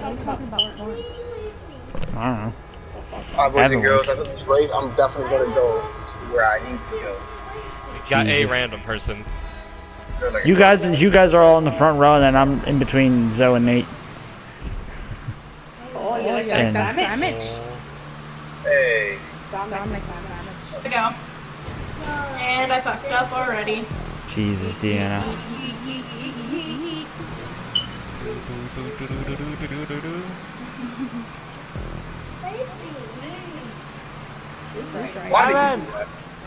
talking about fun? I don't know. Alright, boys and girls, after this race, I'm definitely gonna go where I need to go. You got a random person. You guys are all in the front row, and then I'm in between Zoe and Nate. Oh, you like that sandwich? Hey. Dominic sandwich. There we go. And I fucked up already. Jesus, Deanna. Why did you do that?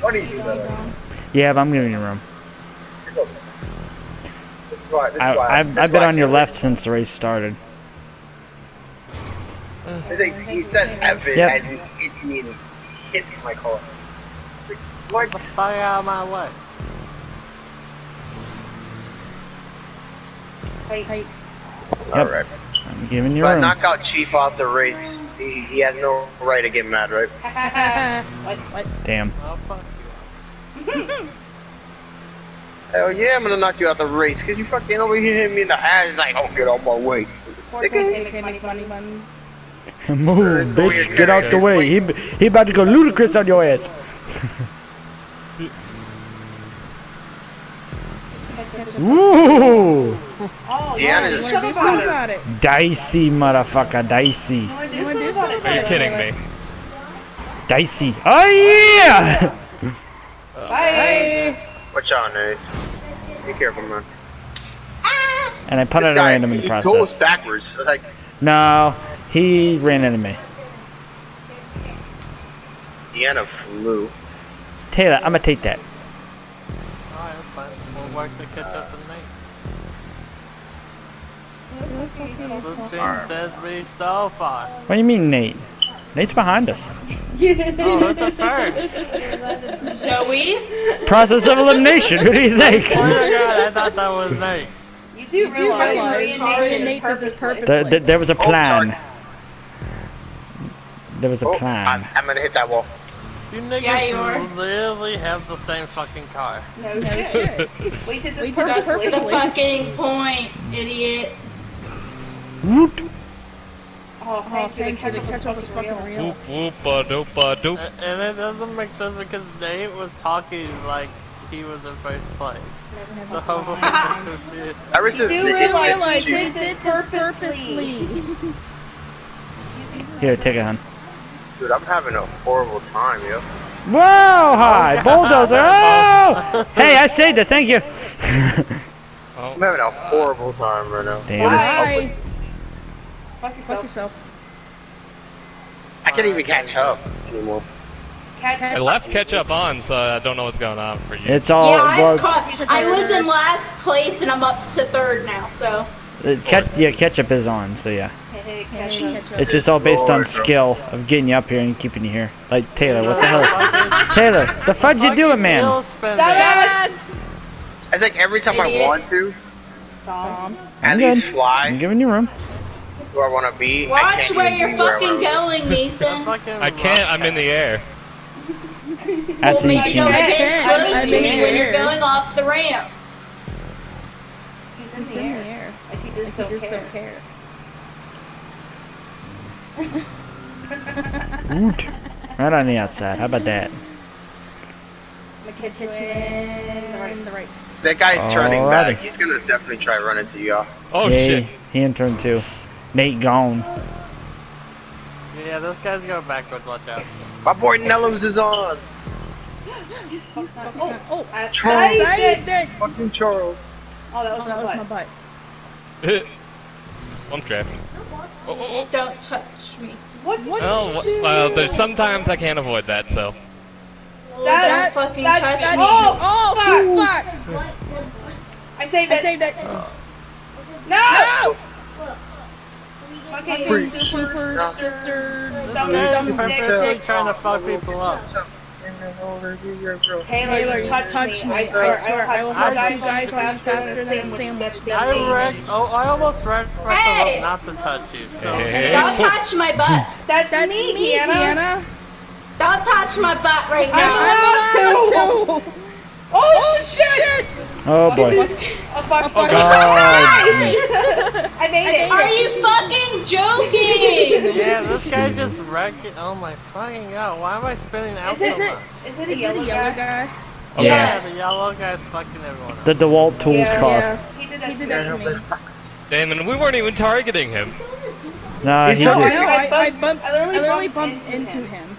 Why did you do that? Yeah, but I'm giving you room. It's okay. This is why. I've been on your left since the race started. It's like, he says Evan as he hits me and he hits my car. Like, what? Stay out of my way. Hey. Alright. I'm giving you But room. knock out Chief off the race. He has no right to get mad, right? What? Damn. Oh, fuck you. Hell yeah, I'm gonna knock you out the race because you fucking over here hit me in the ass. Like, oh, get off my way. Make money buns. Move, bitch. Get out the way. He about to go ludicrous on your ass. Woo! Yeah, Do something about it. Dicey, motherfucker. Dicey. Are you kidding me? Dicey. Oh, yeah! Bye. Watch out, Nate. Be careful, man. And I put This it guy, random in the he process. goes backwards. It's like, No, he ran into me. Deanna flew. Taylor, I'm gonna take that. Alright, that's fine. We'll work the catch up with Nate. Switching says me so far. What do you mean, Nate? Nate's behind us. Oh, who's the first? Zoe? Process of elimination. Who do you think? Oh my god, I thought that was Nate. You do realize Tori and Nate did this purposely. There was a plan. sorry. There was a plan. I'm gonna hit that wall. You niggas Yeah, you are. literally have the same fucking car. No shit. We did this That's the purposely. fucking point, idiot. Woot. Oh, thank you. The ketchup was fucking real. Whoop, whoop, doop, doop. And it doesn't make sense because Nate was talking like he was in first place. So Ever since You Nick realize missed they you, did this purposely. Here, take it, hon. dude, I'm having a horrible time, yo. Whoa, hi, bulldozer. Oh! Hey, I saved it. Thank you. I'm having a horrible time right now. Damn. Bye. Fuck yourself. I can't even catch up anymore. I left ketchup on, so I don't know what's going on for you. It's all. Yeah, I'm well, caught. I was in last place and I'm up to third now, so. yeah, ketchup is on, so yeah. Ketchup. It's just all based on Lord, bro. skill of getting you up here and keeping you here. Like Taylor, what the hell? Taylor, the fudge you doing, man? It's like every time I Idiot. want to, Tom. at I'm least good. fly I'm giving you room. where I want to be. I Watch can't where even you're be where I fucking wanna going, Nathan. I can't, I'm in the air. That's Well, maybe don't 18. get I'm close to in me the when you're air. going off the ramp. He's in the air. Like he just don't care. Woot. Right on the outside. How about that? The kitchen. The right. That guy's turning Alrighty. back. He's gonna definitely try running to y'all. Oh Yay. shit. He in turn 2. Nate gone. Yeah, those guys go backwards, watch out. My boy Nellums is on. Oh, Charles. that Fucking Charles. was my butt. I'm drafting. Oh. Don't touch me. What Oh, well, there's sometimes I can't avoid that, so. Don't fucking touch me. Oh, fuck! I saved it. No! Fucking super sifter. They're purposely trying to fuck people up. Taylor, you touched me. I swear, I will hurt you guys faster than a sandwich. I almost wrecked myself Hey! up not to touch you, so. Hey. Don't touch my butt. That's me, Deanna. Don't touch my butt right now. I'm allowed to. Oh shit! Oh boy. Oh fuck. God. I made it. Are you fucking joking? Yeah, this guy just wrecked it. Oh my fucking god, why am I spinning out so much? Is it a yellow guy? Yeah. Yeah, the yellow guy's fucking everyone up. The DeWalt Tools car. He did that to me. Damon, we weren't even targeting him. Nah, he He's just. so- I literally bumped into him.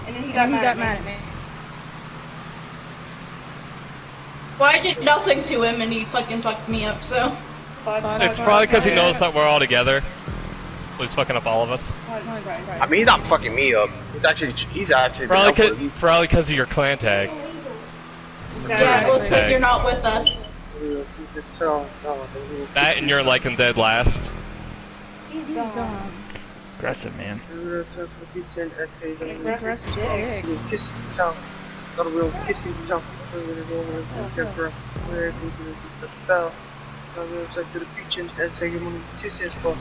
And then he got mad at me. Well, I did nothing to him and he fucking fucked me up, so. It's probably because he knows that we're all together. So he's fucking up all of us. I mean, he's not fucking me up. He's actually Probably because of your clan tag. Yeah, it looks like you're not with us. That and you're like in dead last. He's dumb. Aggressive, man. Aggressive dick. Not a real kissing tongue.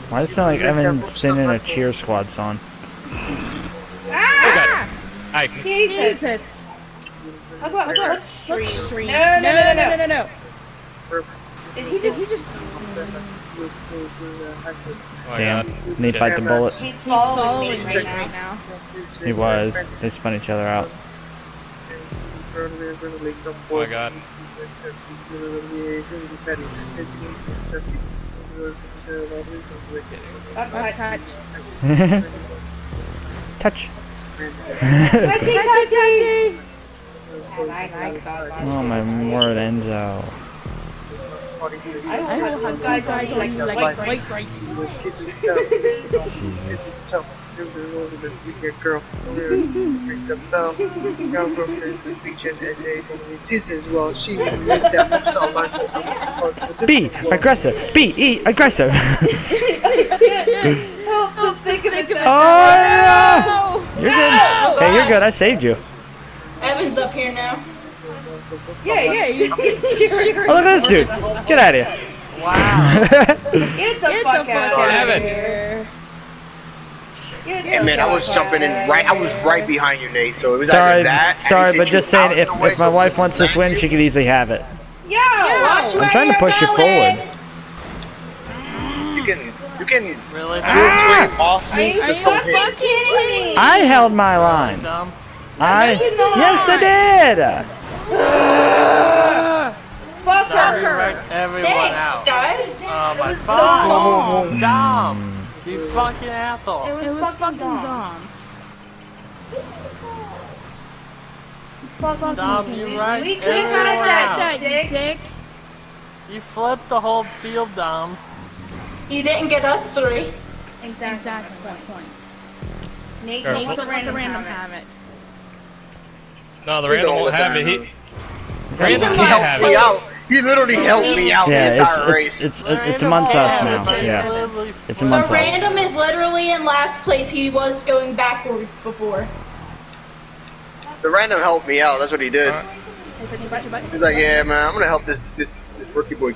Why does it sound like Evan's singing a cheer squad song? Ah! Hi. Jesus. Talk about slipstream. No. Did he just... Oh my Damn. God. Need to bite the bullet. He's following me right now. He was. They spun each other out. Oh my God. Touch. Touchy. Oh my word, Enzo. I will have two guys on you like white rice. B, aggressive. B, E, aggressive. Help think of it. Oh yeah! You're good. Okay, you're good. I saved you. Evan's up here now. Yeah. Oh, look at this dude. Get out of here. Wow. Get the fuck out of here. Hey man, I was jumping in I was right behind you, Nate. So it was Sorry, either that. sorry, but just saying, if my wife wants this win, she could easily have it. Yo! I'm trying to push you forward. You can Really? swing off me. Are you fucking kidding me? I held my line. Dumb. Yes, I did. Fuck Dumb, you her. wrecked everyone Thanks, out. guys. Oh my dumb. fucking dumb. You fucking asshole. It was fucking dumb. Dumb, you wrecked We could everyone have out. that dick. You flipped the whole field, dumb. You didn't get us three. Exactly. That point. Nate, Careful. don't let the random have it. No, the random won't have it. He He's random in can't last have Me it. place. out. He literally helped me out the Yeah, entire race. it's amongst us now. Yeah, it's The amongst us. random is literally in last place. He was going backwards before. The random helped me out. That's what he did. Hey, He's like, yeah, man, I'm gonna help this rookie boy.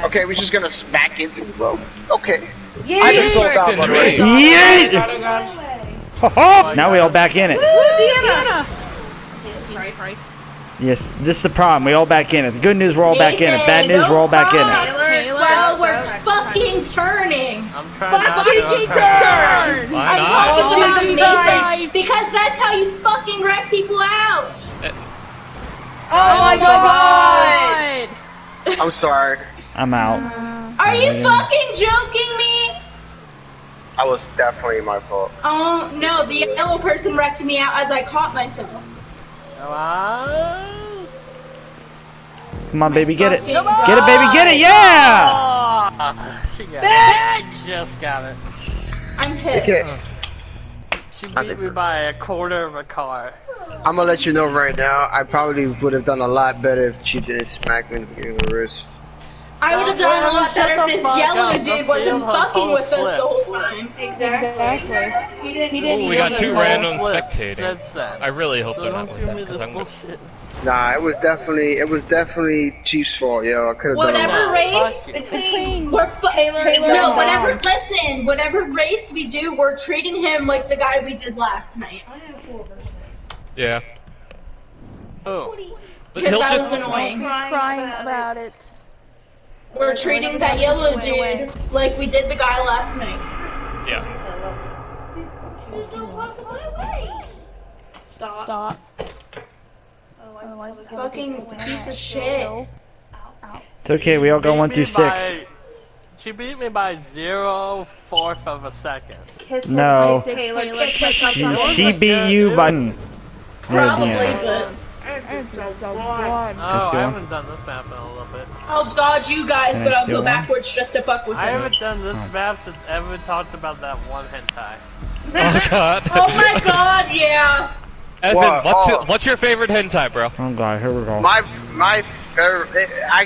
Okay. We're just gonna smack into him, bro. Okay. Yeah. I just sold out, by the way. Yeet! Ho-ho! Now we all back in it. Deanna. Jesus Christ. Yes, this is the problem. We all back in it. The good news, we're all back in it. Bad news, we're all back in it. Taylor. Well, we're fucking turning. I'm trying not Fucking to. turn. Why I'm not? talking about Jesus Nathan Christ. because that's how you fucking wreck people out. Oh my god. I'm sorry. I'm out. Are you fucking joking me? I was definitely my fault. Oh no, the yellow person wrecked me out as I caught myself. Come on, baby, get it. Fucking Get it, baby, get it, yeah! Oh, she got it. Just got it. I'm pissed. She beat me by a quarter of a car. I'm gonna let you know right now. I probably would have done a lot better if she didn't smack me in the beginning of the race. I would have done a lot Shut better the if this fuck yellow up. dude The wasn't field has fucking whole with us flip. the whole time. Exactly. He didn't. Ooh, we got two random Flip spectating. since then. I really hope So they're not don't like give that me because this I'm gonna. bullshit. Nah, it was definitely Chief's fault, yo. I could have done a Whatever lot. race, Between we're Taylor and no, Dom. whatever. Listen, whatever race we do, we're treating him like the guy we did last night. Yeah. Oh. But Because he'll that just- was annoying. Crying about it. We're treating that yellow dude like we did the guy last night. Yeah. Stop. Fucking piece of shit. It's okay, we all go Beat 1 me through 6. by- She beat me by 0.4 of a second. No. Taylor, She beat you by... Probably, Yeah. but Oh, I haven't done this map in a little bit. I'll dodge you guys, Can but I I'll steal go one? backwards just to fuck with I him. haven't done this map since Evan talked about that one hentai. Oh god. Oh my god, yeah! Evan, What? what's your favorite hentai, bro? Oh god, here we go. My favorite. I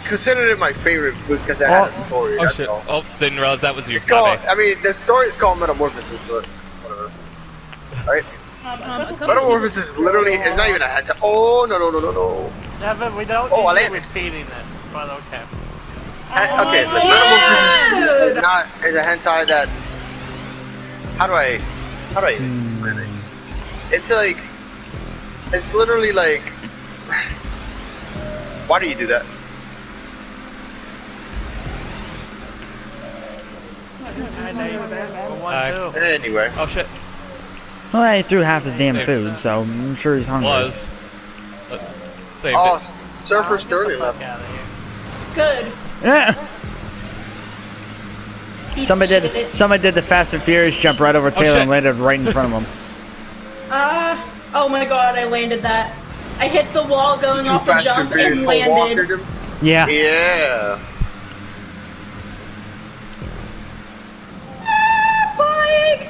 considered it my favorite because it had a story. Oh That's shit. all. Oh, didn't realize that was you. It's called. My bad. I mean, the story is called Metamorphosis, but whatever. Right? Metamorphosis is literally. It's not even a hentai. Oh no. Evan, we don't Oh, I need you landed. repeating it, but okay. Okay, the Metamorphosis is not is a hentai that. How do I explain it? It's like. It's literally like. Why do you do that? Anyway. Oh shit. Well, I ate through half his damn food, so I'm sure he's hungry. Was. Saved Oh, it. Surfer Sterling left. Good. Yeah. Piece Somebody of did. shit. Somebody did the Fast and Furious, jump right over Taylor shit. and landed right in front of him. Oh my god, I landed that. I hit the wall going Too off a fast to jump be and co-walked landed. him. Yeah. Yeah. Flying!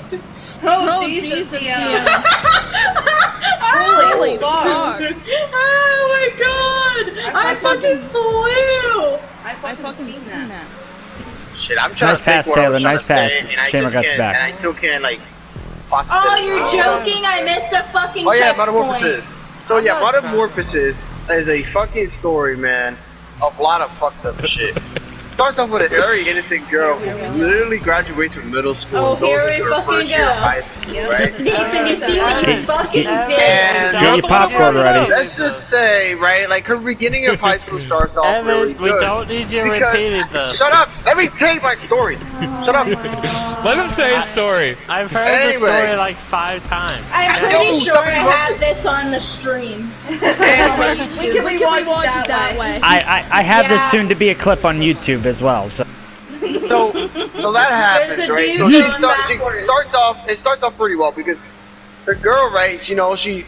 Oh, Jesus, Deanna. Holy fuck. Oh my god! I fucking flew! I fucking seen that. Shit, I'm trying Nice to pass, think what I was Taylor, trying nice to pass. say, and I Shame I just got you can't, back. and I still can't like process Oh, it. you're joking! I missed a fucking Oh yeah, checkpoint. Metamorphosis. So yeah, Metamorphosis is a fucking story, man, of a lot of fucked up shit. Starts off with a very innocent girl who literally graduates from middle school Oh, and goes here into we her fucking first year of go. high school, right? Nathan, you see what you Get- fucking get- did? And Get your popcorn ready. let's just say, right, like her beginning of high school starts off really Evan, we good. don't need you Because- repeating this. Shut up! Let me tell you my story. Shut up. Let him say his story. I've heard Anyway. the story like 5 times. I'm No, pretty sure stop I interrupting. have this on the stream. Anyway, We can rewatch it that way. I have this Yeah. soon to be a clip on YouTube as well. So so that happens, There's a right? dude So she going backwards. starts off. It starts off pretty well because the girl, right? You know, she.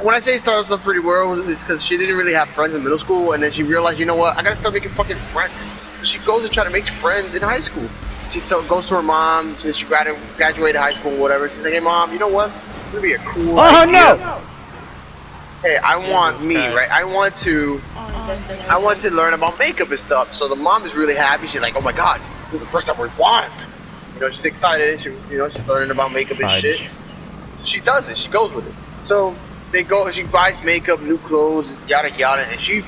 When I say starts off pretty well, it's because she didn't really have friends in middle school, and then she realized, you know what? I gotta start making fucking friends. So she goes to try to make friends in high school. She goes to her mom since she graduated high school, or whatever. She's like, "Hey, mom, you know what? It's gonna be a cool oh idea. no! Hey, I want me, Christ. right? I want to learn about makeup and stuff." So the mom is really happy. She's like, "Oh my god, this is the first time we're blind." You know, she's excited. She, you know, she's learning about makeup and Fudge. shit. She does it. She goes with it. So they go. She buys makeup, new clothes, yada yada, and she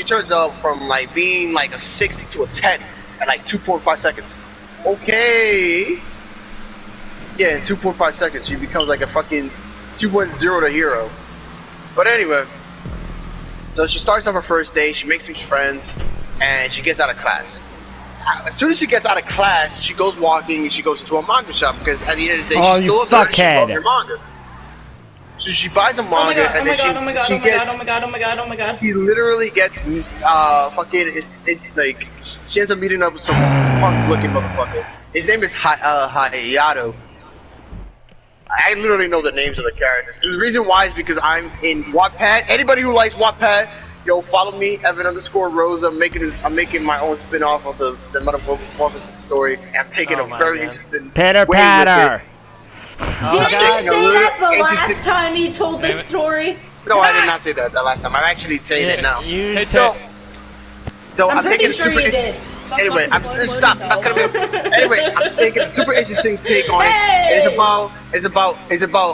turns up from like being like a 60 to a 10 in like 2.5 seconds. Okay. Yeah, in 2.5 seconds, she becomes like a fucking 2.0 to hero. But anyway, so she starts off her first day, she makes some friends, and she gets out of class. As soon as she gets out of class, she goes walking and she goes to a manga shop because at the end of the day, Oh, she's you still a nerd and she fuckhead. loves her manga. So she buys a Oh my manga god, oh and my then god, oh my god, she oh my gets, god, oh my god, oh my god, oh my god. he literally gets, like, she ends up meeting up with some punk-looking motherfucker. His name is Hayato. I literally know the names of the characters. The reason why is because I'm in Wattpad. Anybody who likes Wattpad, yo, follow me, Evan_Rose. I'm making my own spin-off of the Metamorphosis story. And I'm taking Oh a my very God. interesting Pitter way patter. Oh, Didn't you God. say that the Interesting. last time he told Damn this it. story? with it. No, I did not say that the last time. I'm actually saying it now. You Hey, So, so I'm I'm taking pretty a sure super you interesting. did. Anyway, I'm stop. That's gonna be. Anyway, I'm taking a super interesting take on it. Hey! It's about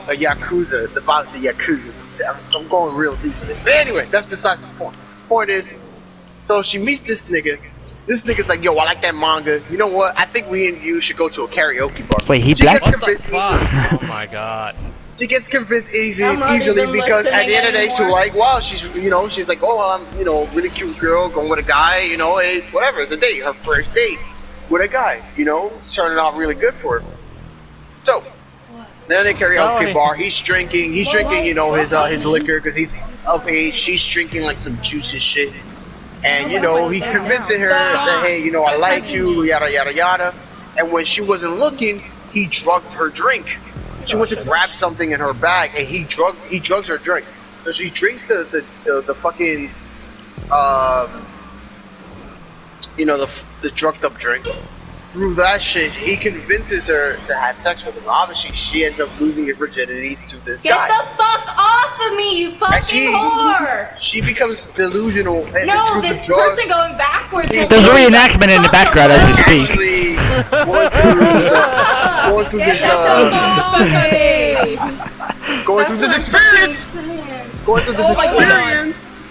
a yakuza. It's about the yakuza. So I'm going real deep with it. But anyway, that's besides the point. Point is, so she meets this nigga. This nigga's like, yo, I like that manga. You know what? I think we and you should go to a karaoke bar. Wait, he She black? gets What the convinced. fuck? Oh my god. She gets convinced I'm not easily even because at the end of the day, she's listening like, wow, she's like, oh, well, I'm really cute girl going with a guy, whatever. It's a date, her first date with a guy. It's turning out really good for her. So then they karaoke bar. He's drinking, his liquor because he's of age. She's drinking like some juicy shit, and he's convincing her that hey, I like you, yada yada yada. And when she wasn't looking, he drugged her drink. She went to grab something in her bag, and he drugs her drink. So she drinks the fucking the drugged up drink. Through that shit, he convinces her to have sex with him. Obviously, she ends up losing her virginity to this guy. Get the fuck off of me, you fucking whore! She becomes delusional. No, this person going backwards. There's a reenactment in the background as we speak. Actually, going through this experience.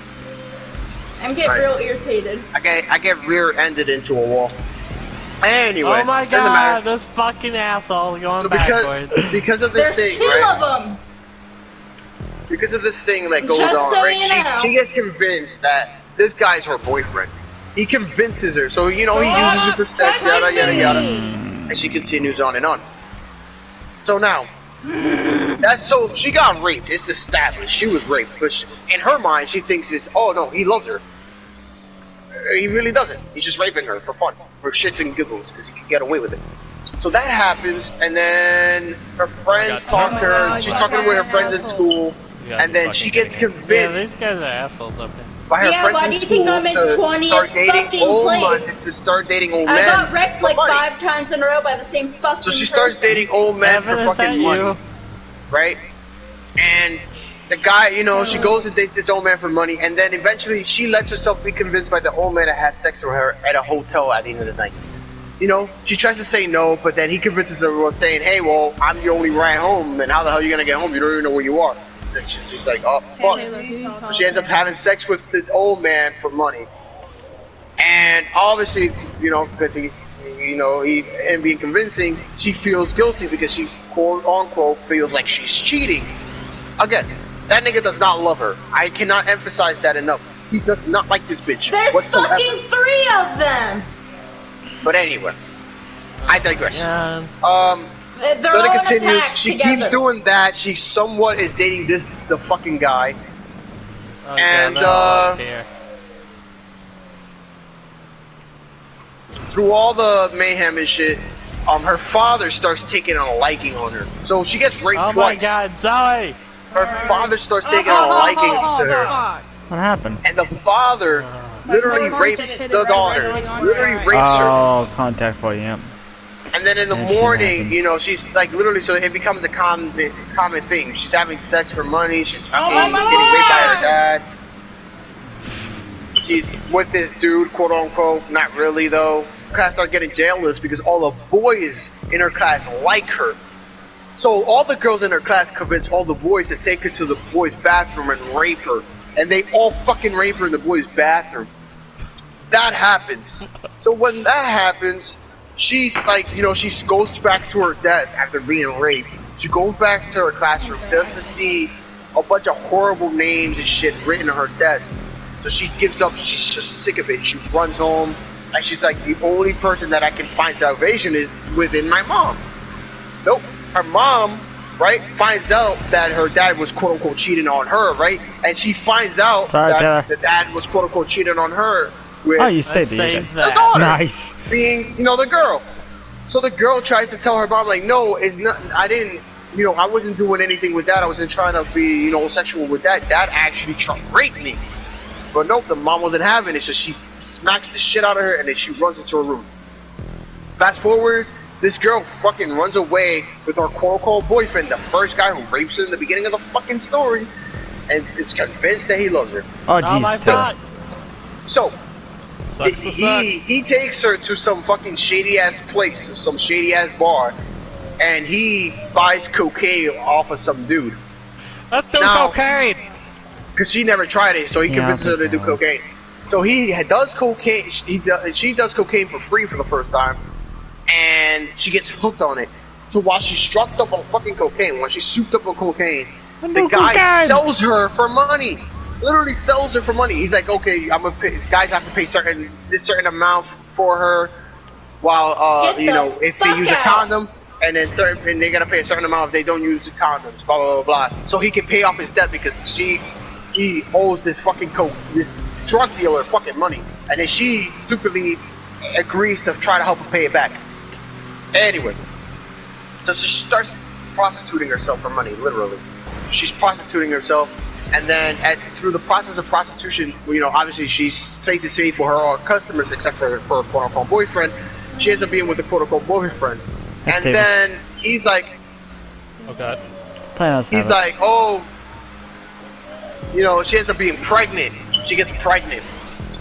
I'm getting real irritated. I get rear-ended into a wall. Anyway, oh my god, this fucking asshole going backwards. Because of this There's thing, two right? of them. Because of this thing that goes Just on, so right? you know. She gets convinced that this guy's her boyfriend. He convinces her, so he uses her for sex, yada yada yada, and she continues on and on. So now, she got raped. It's established she was raped, but in her mind, she thinks oh no, he loves her. He really doesn't. He's just raping her for fun, for shits and giggles, because he can get away with it. So that happens, and then her friends talk to her. She's talking with her friends in school, and then she gets convinced. Yeah, these guys are assholes up here. By her friends why in do you school think I'm in to 20th start dating fucking old men. place? To start dating old men. I got wrecked for like money. 5 times in a row by the same fucking So she starts person. dating old men for fucking money, right? And the guy, she goes and dates this old man for money, and then eventually she lets herself be convinced by the old man to have sex with her at a hotel at the end of the night. She tries to say no, but then he convinces her with saying, hey, well, I'm the only ride home, and how the hell are you going to get home? You don't even know where you are. So she's like, oh, fuck. So she ends up having sex with this old man for money. And obviously, because him being convincing, she feels guilty because she, quote unquote, feels like she's cheating. Again, that nigga does not love her. I cannot emphasize that enough. He does not like this bitch There's whatsoever. fucking 3 of them. But anyway, I digress. Yeah. So it continues. She together. keeps doing that. She somewhat is dating the fucking guy. Oh, And, God, no, through all the mayhem and shit, her father starts taking a liking on her. So she gets raped oh twice. my god, Zoe! Her father starts taking a liking to her. What happened? And the father literally rapes the daughter. Literally rapes her. Oh, contact for you, yep. And then in the That shit morning, happens. she's like literally, so it becomes a common thing. She's having sex for money. She's fucking getting raped by her dad. She's with this dude, quote unquote. Not really though. Her class started getting jealous because all the boys in her class like her. So all the girls in her class convince all the boys to take her to the boys' bathroom and rape her. And they all fucking rape her in the boys' bathroom. That happens. So when that happens, she's like, she goes back to her desk after being raped. She goes back to her classroom just to see a bunch of horrible names and shit written on her desk. So she gives up. She's just sick of it. She runs home, and she's like, the only person that I can find salvation is within my mom. Nope. Her mom, right, finds out that her dad was quote unquote cheating on her, right? And she finds out that the dad was quote unquote cheating on her with You saved the daughter, nice. being, the girl. So the girl tries to tell her mom, like, no, it's not. I didn't, I wasn't doing anything with that. I wasn't trying to be, sexual with that. Dad actually tried to rape me. But nope, the mom wasn't having it. So she smacks the shit out of her, and then she runs into her room. Fast forward. This girl fucking runs away with her quote-unquote boyfriend, the first guy who rapes her in the beginning of the fucking story, and is convinced that he loves her. Oh, my Jesus. god! So, he takes her to some fucking shady-ass place, some shady-ass bar, and he buys cocaine off of some dude. Let's do cocaine! Because she never tried it, so he convinces her to do cocaine. So he does cocaine, she does cocaine for free for the first time, and she gets hooked on it. So while she's struck up on fucking cocaine, while she's souped up on cocaine, I'm the no guy cocaine. sells her for money. Literally sells her for money. He's like, okay, I'm gonna pay. Guys have to pay this certain amount for her, while Get you know, the if they fuck use a out. condom, and then they gotta pay a certain amount if they don't use the condoms. Blah blah blah blah. So he can pay off his debt because he owes this this drug dealer fucking money, and then she stupidly agrees to try to help him pay it back. Anyway, so she starts prostituting herself for money, literally. She's prostituting herself. And then through the process of prostitution, you know, obviously she plays it safe for her customers, except for her quote-unquote boyfriend. She ends up being with the quote-unquote boyfriend. And then he's like, Oh god. he's like, oh, you know, she ends up being pregnant. She gets pregnant.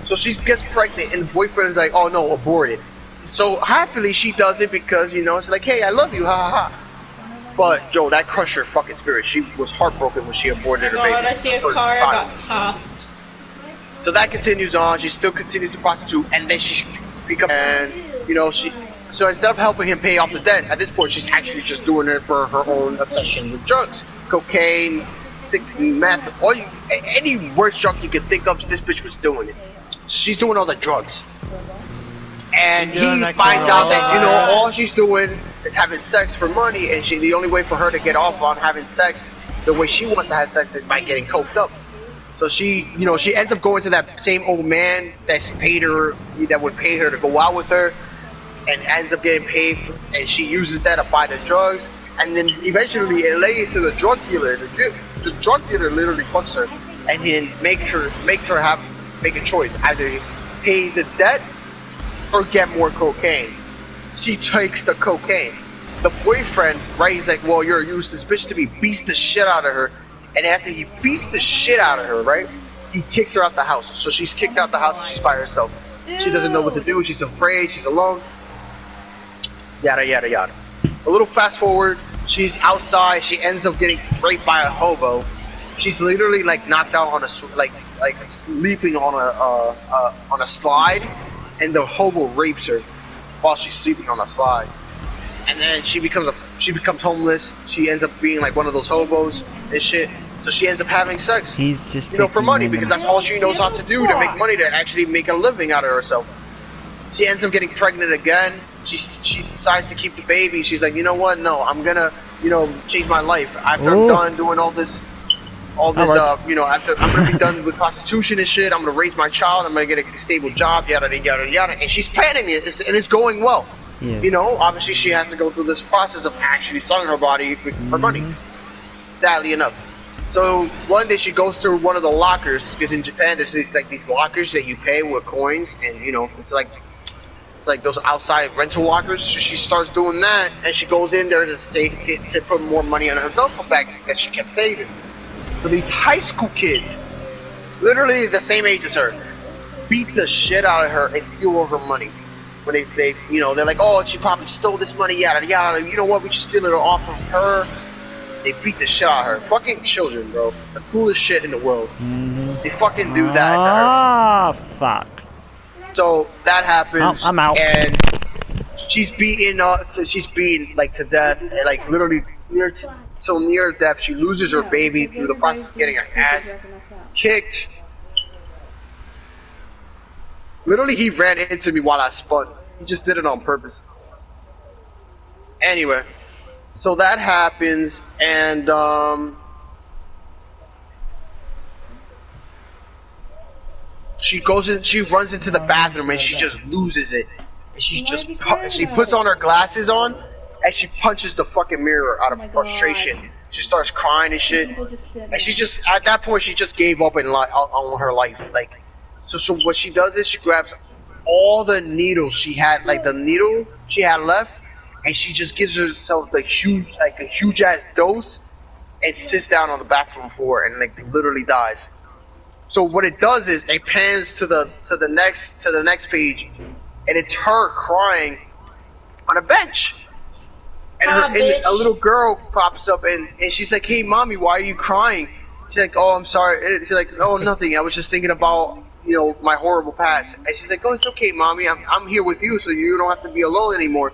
So she gets pregnant, and the boyfriend is like, oh no, abort it. So happily she does it because, you know, it's like, hey, I love you, ha ha ha. But Joe, that crushed her fucking spirit. She was heartbroken when she aborted her baby. God, I see a car got tossed. So that continues on. She still continues to prostitute, and then she becomes, and you know, so instead of helping him pay off the debt, at this point she's actually just doing it for her own obsession with drugs, cocaine, meth, any worse drug you can think of. This bitch was doing it. She's doing all the drugs, and he finds out that, you know, all she's doing is having sex for money, and the only way for her to get off on having sex the way she wants to have sex is by getting coked up. So she ends up going to that same old man that would pay her to go out with her, and ends up getting paid and she uses that to buy the drugs, and then eventually it lays to the drug dealer. The drug dealer literally fucks her, and then makes her make a choice: either pay the debt or get more cocaine. She takes the cocaine. The boyfriend, right, he's like, well, you're a useless bitch to me, beats the shit out of her. And after he beats the shit out of her, right, he kicks her out the house. So she's kicked out the house and she's by herself. She doesn't know what to do. She's afraid. She's alone. Yada, yada, yada. A little fast forward. She's outside. She ends up getting raped by a hobo. She's literally like knocked out on like sleeping on a slide, and the hobo rapes her while she's sleeping on the slide. And then she becomes homeless. She ends up being like one of those hobos and shit. So she ends up having sex, He's just for money, because that's all she knows how to do to make money, to actually make a living out of herself. She ends up getting pregnant again. She decides to keep the baby. She's like, you know what? No, I'm gonna, change my life after I'm done doing all this. After I'm gonna be done with prostitution and shit. I'm gonna raise my child. I'm gonna get a stable job. Yada yada yada. And she's planning it, and it's going well. Yeah. Obviously she has to go through this process of actually selling her body for money. Sadly enough. So one day she goes to one of the lockers, because in Japan there's these lockers that you pay with coins, and it's like those outside rental lockers. So she starts doing that, and she goes in there to put more money in her duffel bag that she kept saving. So these high school kids, literally the same age as her, beat the shit out of her and steal all her money. When they're like, oh, she probably stole this money, yada yada. You know what? We should steal it off of her. They beat the shit out of her. Fucking children, bro. The coolest shit in the world. They fucking do that to her. Ah, fuck. So that happens. I'm out. And she's beaten to death, and like literally near death. She loses her baby through the process of getting her ass kicked. Literally, he ran into me while I spun. He just did it on purpose. Anyway, so that happens, and she runs into the bathroom, and she just loses it. And she puts on her glasses on, and she punches the fucking mirror out of frustration. She starts crying and shit, and she just, at that point, she just gave up on her life. Like, so what she does is she grabs all the needles she had, like the needle she had left, and she just gives herself a huge ass dose, and sits down on the bathroom floor and like literally dies. So what it does is it pans to the next page, and it's her crying on a bench. And a little girl pops up, and she's like, hey mommy, why are you crying? She's like, oh, I'm sorry. And she's like, oh, nothing, I was just thinking about my horrible past. And she's like, oh, it's okay mommy, I'm here with you, so you don't have to be alone anymore.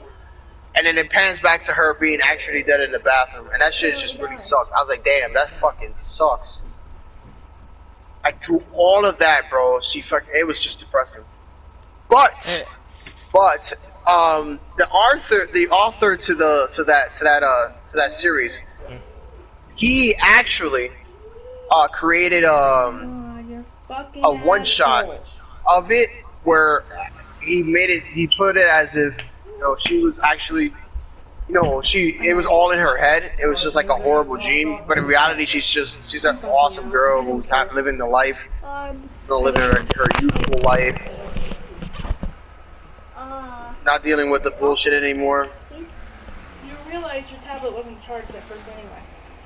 And then it pans back to her being actually dead in the bathroom, and that shit just really sucked. I was like, damn, that fucking sucks. Like through all of that, bro, it was just depressing. But the author to that series, he actually created a one shot of it where he put it as if she was actually it was all in her head. It was just like a horrible dream, but in reality she's an awesome girl who's living the life, living her youthful life, not dealing with the bullshit anymore. You realize your tablet wasn't charged at first anyway.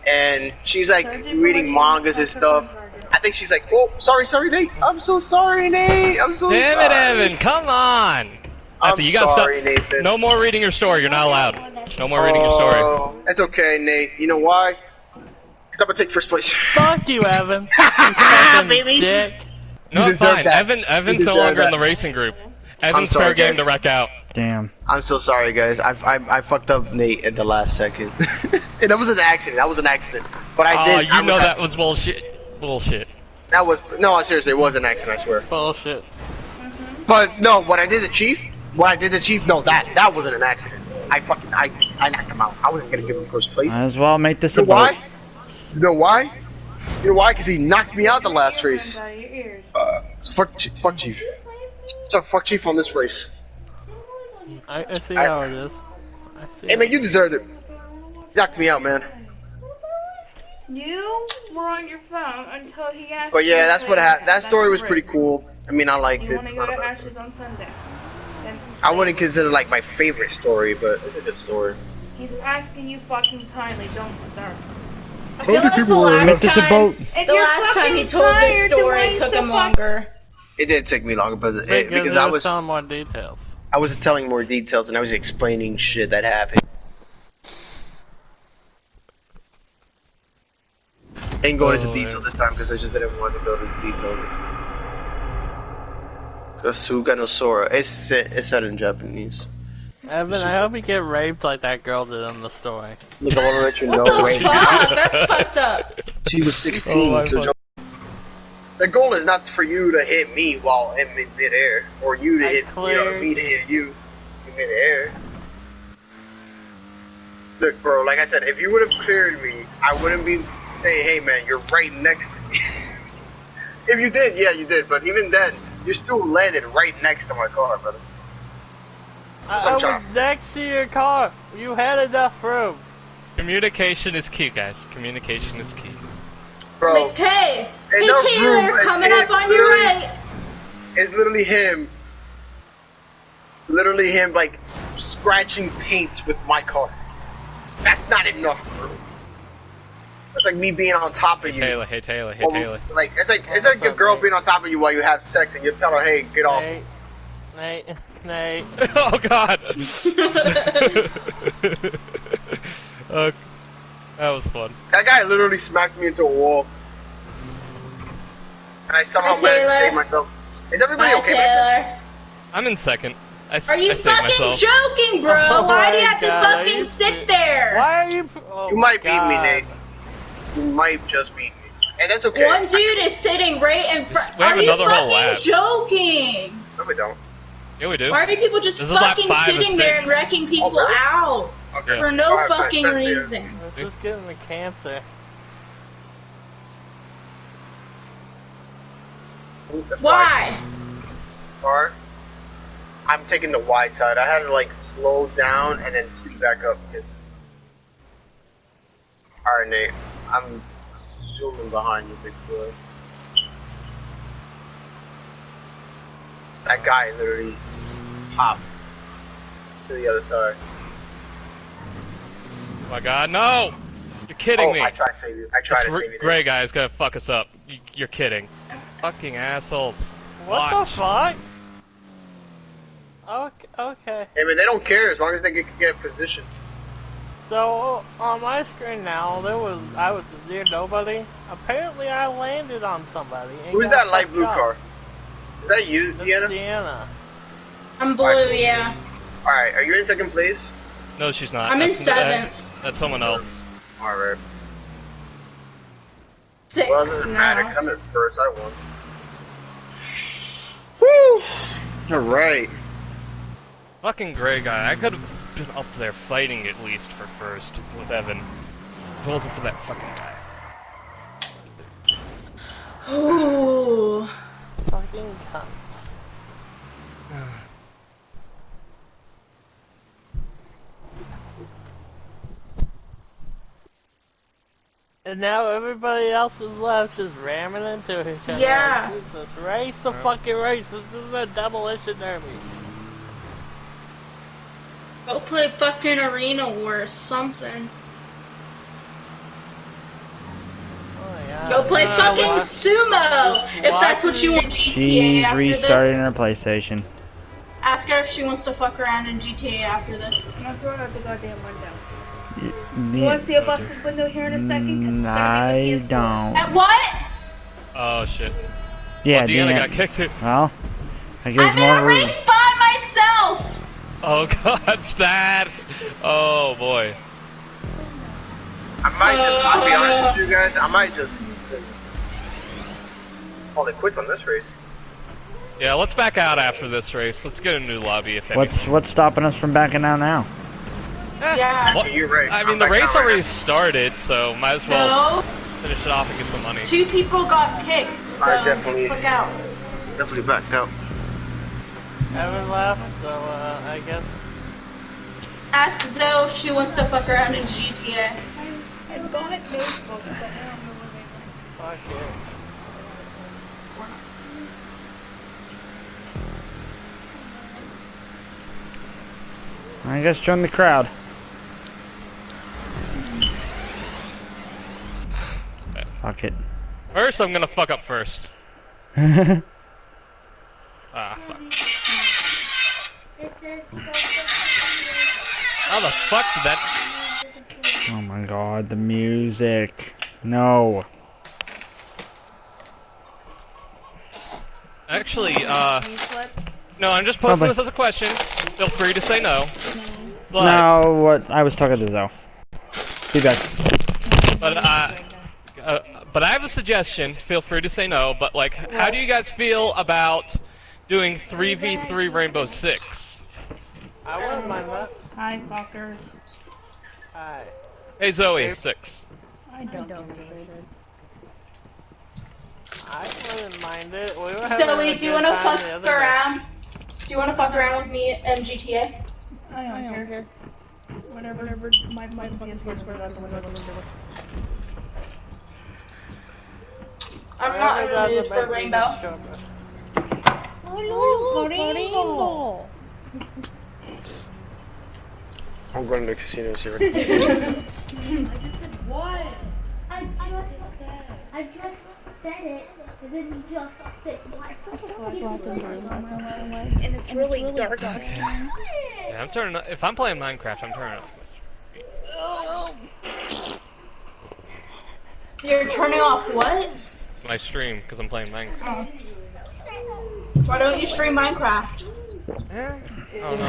And she's like reading mangas and stuff. I think she's like, oh, sorry, Nate. I'm so sorry, Nate. I'm so sorry. Damn it, Evan, come on. I'm sorry, Nathan. No more reading your story. You're not allowed. No more reading your story. It's okay, Nate. You know why? Because I'm gonna take first place. Fuck you, Evan. You fucking Baby. dick. No, it's fine. Evan's no longer in the racing group. Evan's fair game to wreck out. Damn. I'm so sorry, guys. I fucked up Nate at the last second. And that was an accident. But I did. You know that was bullshit. Bullshit. That was seriously. It was an accident. I swear. Bullshit. But no, what I did to Chief. No, that wasn't an accident. I knocked him out. I wasn't gonna give him first place. Might as well make this You a know why? vote. You know why? Because he knocked me out the last race. So fuck Chief. So fuck Chief on this race. I see how it is. Hey man, you deserved it. You knocked me out, man. You were on your phone until he asked. But yeah, that's what happened. That story was pretty cool. I mean, I liked You it. want to go to Ashes on Sunday? Then I wouldn't consider it like my favorite story, but it's a good story. he's asking you fucking kindly. Don't start. I feel like Make this a vote. the last time he told this story, it took him longer. It did take me longer, but because I was telling more details. I was telling more details and I was explaining shit that happened. Ain't going into detail this time because I just didn't want to go into detail. Kasuganosora. It's said in Japanese. Evan, I hope you get raped like that girl did in the story. Look, I want to let you know. What the Right fuck? That's fucked up. She was 16, so the goal is not for you to hit me while I'm in midair, or you to hit me to hit you in midair. Look, bro, like I said, if you would have cleared me, I wouldn't be saying, hey man, you're right next to me. If you did, yeah, you did, but even then, you still landed right next to my car, brother. I was next to your car. You had enough room. Communication is key, guys. Communication is key. Bro, Like, hey enough Taylor, room, coming up on your right. It's literally him. Literally him, like, scratching paints with my car. That's not enough, bro. That's like me being on top of you. Hey Taylor. Like it's like a girl being on top of you while you have sex, and you tell her, "Hey, get off." Nate. Oh God. That was fun. That guy literally smacked me into a wall, and I somehow managed to save myself. Is everybody okay back there? I'm in second. Are you fucking joking, bro? Oh Why do you have to God, fucking sit there? Why are you? Oh You might beat God. me, Nate. You might just beat me, and that's okay. One dude is sitting right in front. We have Are you another whole lap. fucking joking? No, we don't. Yeah, we do. Why are people just This is lap fucking 5 and sitting there 6. and wrecking people really? out Okay. for no Alright, fucking fine, reason? This is giving me cancer. That's Why? Car. I'm taking the wide side. I had to like slow down and then speed back up because. Alright, Nate. I'm zooming behind you, big boy. That guy literally popped to the other side. Oh my God, no! You're kidding me. I tried to save you. I tried to save you. Gray guy's gonna fuck us up. You're kidding. Fucking assholes. What Watch. the fuck? Okay. Hey man, they don't care as long as they get position. So on my screen now, I was near nobody. Apparently, I landed on somebody. and Who's got that light fucked blue up. car? Is that you, That's Deanna? Deanna. I'm blue, Alright. yeah. Alright, are you in second place? No, she's not. I'm in That's- 7th. That's someone else. Alright. 6th Well, it doesn't matter. now. I'm in first. I won. Woo! Alright. Fucking gray guy. I could have been up there fighting at least for first with Evan. If it wasn't for that fucking guy. Ooh. Fucking cunts. And now everybody else is left just ramming into each other. Yeah. Like, Jesus, race the fucking race. This is a demolition derby. Go play fucking Arena War or something. Oh my god. Go play fucking Sumo! If that's what you want in GTA She's after restarting this. her PlayStation. Ask her if she wants to fuck around in GTA after this. I'm throwing out the goddamn window. Y- You want to see a busted window here in a second? 'Cause it's gonna be I the PS4. don't. At what? Oh shit. Yeah, Oh, Deanna got Deanna. kicked too. Well, I I'm guess in more a reason. race by myself! Oh god, that. Oh boy. I might just, I'll be honest with you guys, I might just call it quits on this race. Yeah, let's back out after this race. Let's get a new lobby if anything. What's stopping us from backing out now? Yeah. Well, You're right. I mean, I'm the back race out right already now. started, so might as well So, finish it off and get some money. 2 people got kicked, so I definitely- fuck out. Definitely backed out. Evan left, so I guess. Ask Zoe if she wants to fuck around in GTA. It's going to Facebook, but I don't know where Fuck it. I guess join the crowd. Fuck it. First, I'm gonna fuck up first. Ah, fuck. How the fuck did that... Oh my god, the music. No. Actually, what? no, I'm just posting Probably. this as a question. Feel free to say no. But, No, what? I was talking to Zoe. Be back. but I have a suggestion. Feel free to say no. But like, how do you guys feel about doing 3v3 Rainbow Six? I wouldn't mind that. Hi, fuckers. Hi. Hey Zoe, 6. I don't I wouldn't mind it. We were having Zoe, a do you good want to time fuck the other day. around? Do you want to fuck around with me in GTA? I don't care. Whatever my PS4 squared out the window. I'm not in Whoever the does mood it for better Rainbow. than this joker. Oh, Rainbow. I'm going to the casino here. What? I just said it, and then you just said And it's really dark. Yeah, I'm turning. If I'm playing Minecraft, I'm turning off You're turning off what? my stream because I'm playing Minecraft. Why don't you stream Minecraft? Oh no.